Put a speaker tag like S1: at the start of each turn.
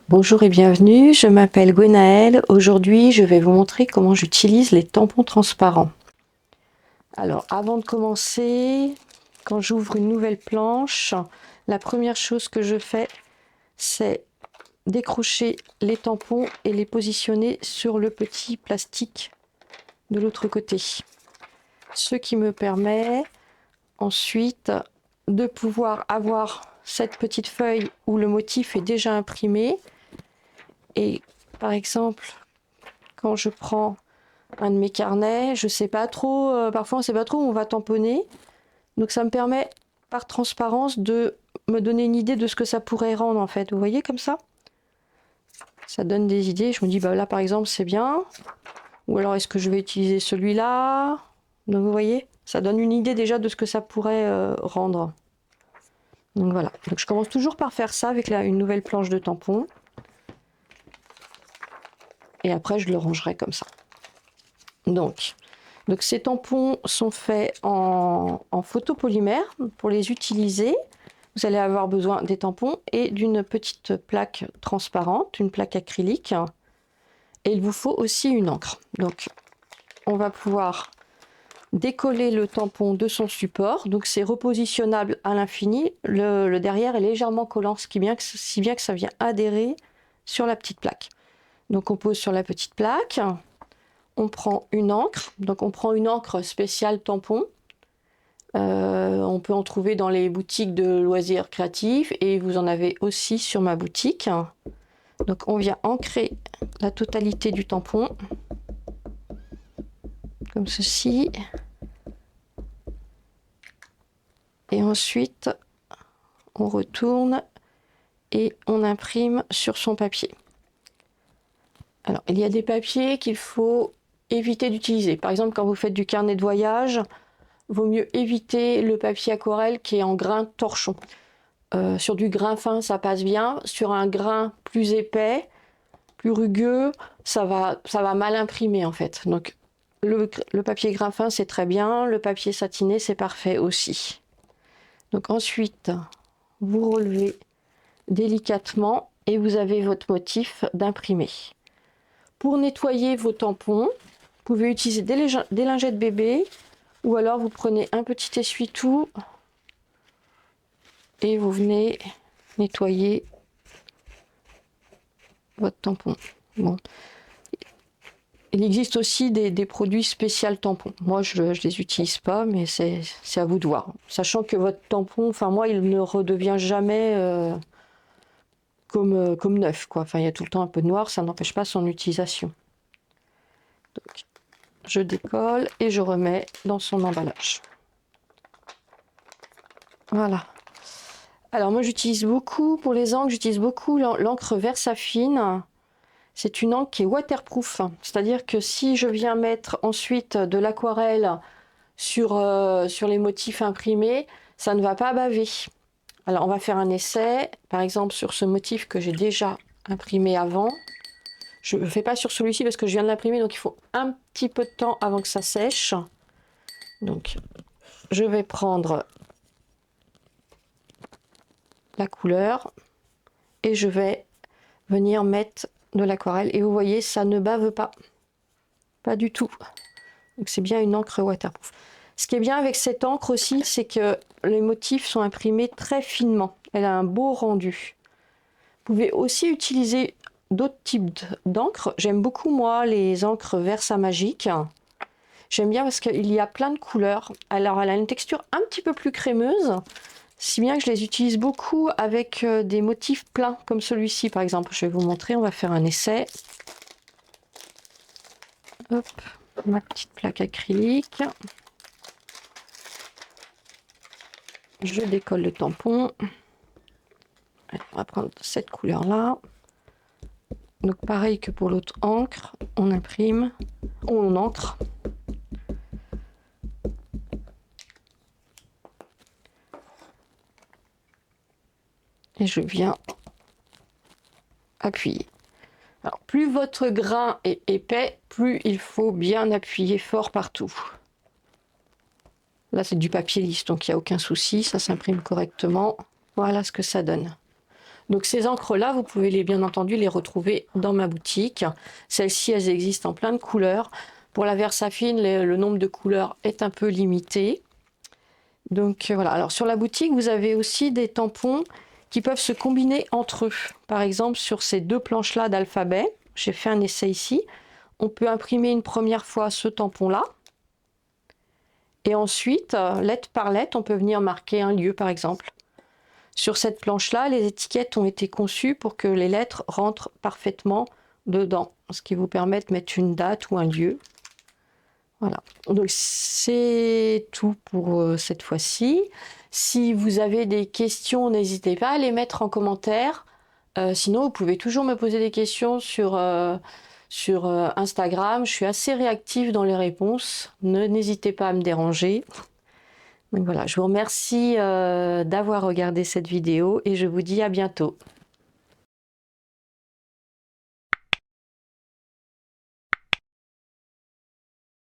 S1: Bonjour et bienvenue, je m'appelle Gwenaëlle. Aujourd'hui, je vais vous montrer comment j'utilise les tampons transparents. Alors, avant de commencer, quand j'ouvre une nouvelle planche, la première chose que je fais, c'est décrocher les tampons et les positionner sur le petit plastique de l'autre côté. Ce qui me permet ensuite de pouvoir avoir cette petite feuille où le motif est déjà imprimé. Et par exemple, quand je prends un de mes carnets, je sais pas trop, parfois on sait pas trop où on va tamponner. Donc ça me permet par transparence de me donner une idée de ce que ça pourrait rendre en fait. Vous voyez comme ça? Ça donne des idées. Je me dis bah là par exemple c'est bien. Ou alors est-ce que je vais utiliser celui-là? Donc vous voyez, ça donne une idée déjà de ce que ça pourrait rendre. Donc voilà. Donc je commence toujours par faire ça avec une nouvelle planche de tampon. Et après je le rangerai comme ça. Donc ces tampons sont faits en photopolymère. Pour les utiliser, vous allez avoir besoin des tampons et d'une petite plaque transparente, une plaque acrylique. Et il vous faut aussi une encre. Donc on va pouvoir décoller le tampon de son support. Donc c'est repositionnable à l'infini. Le derrière est légèrement collant, si bien que ça vient adhérer sur la petite plaque. Donc on pose sur la petite plaque. On prend une encre, donc on prend une encre spéciale tampon. On peut en trouver dans les boutiques de loisirs créatifs et vous en avez aussi sur ma boutique. Donc on vient ancrer la totalité du tampon, comme ceci. Et ensuite, on retourne et on imprime sur son papier. Alors, il y a des papiers qu'il faut éviter d'utiliser. Par exemple, quand vous faites du carnet de voyage, vaut mieux éviter le papier aquarelle qui est en grain torchon. Sur du grain fin, ça passe bien. Sur un grain plus épais, plus rugueux, ça va mal imprimer en fait. Donc, le papier grain fin, c'est très bien. Le papier satiné, c'est parfait aussi. Donc ensuite, vous relevez délicatement et vous avez votre motif d'imprimé. Pour nettoyer vos tampons, vous pouvez utiliser des lingettes bébé ou alors vous prenez un petit essuie-tout et vous venez nettoyer votre tampon. Bon. Il existe aussi des produits spéciaux tampons. Moi, je ne les utilise pas, mais c'est à vous de voir. Sachant que votre tampon, enfin moi, il ne redevient jamais comme neuf, quoi. Enfin, il y a tout le temps un peu de noir, ça n'empêche pas son utilisation. Donc, je décolle et je remets dans son emballage. Voilà. Alors moi, j'utilise beaucoup, pour les encres, j'utilise beaucoup l'encre Versafine. C'est une encre qui est waterproof, c'est-à-dire que si je viens mettre ensuite de l'aquarelle sur les motifs imprimés, ça ne va pas baver. Alors on va faire un essai, par exemple sur ce motif que j'ai déjà imprimé avant. Je ne fais pas sur celui-ci parce que je viens de l'imprimer, donc il faut un petit peu de temps avant que ça sèche. Donc je vais prendre la couleur et je vais venir mettre de l'aquarelle. Et vous voyez, ça ne bave pas. Pas du tout. Donc c'est bien une encre waterproof. Ce qui est bien avec cette encre aussi, c'est que les motifs sont imprimés très finement. Elle a un beau rendu. Vous pouvez aussi utiliser d'autres types d'encre. J'aime beaucoup moi les encres Versa Magique. J'aime bien parce qu'il y a plein de couleurs. Alors elle a une texture un petit peu plus crémeuse, si bien que je les utilise beaucoup avec des motifs pleins comme celui-ci par exemple. Je vais vous montrer, on va faire un essai. Hop, ma petite plaque acrylique. Je décolle le tampon. On va prendre cette couleur-là. Donc pareil que pour l'autre encre, on imprime, on encre. Et je viens appuyer. Alors plus votre grain est épais, plus il faut bien appuyer fort partout. Là c'est du papier lisse, donc il n'y a aucun souci, ça s'imprime correctement. Voilà ce que ça donne. Donc ces encres-là, vous pouvez bien entendu les retrouver dans ma boutique. Celles-ci, elles existent en plein de couleurs. Pour la Versafine, le nombre de couleurs est un peu limité. Donc voilà, alors sur la boutique, vous avez aussi des tampons qui peuvent se combiner entre eux. Par exemple, sur ces deux planches-là d'alphabet, j'ai fait un essai ici. On peut imprimer une première fois ce tampon-là. Et ensuite, lettre par lettre, on peut venir marquer un lieu, par exemple. Sur cette planche-là, les étiquettes ont été conçues pour que les lettres rentrent parfaitement dedans, ce qui vous permet de mettre une date ou un lieu. Voilà, donc c'est tout pour cette fois-ci. Si vous avez des questions, n'hésitez pas à les mettre en commentaire. Sinon, vous pouvez toujours me poser des questions sur Instagram. Je suis assez réactive dans les réponses. N'hésitez pas à me déranger. Donc voilà, je vous remercie d'avoir regardé cette vidéo et je vous dis à bientôt.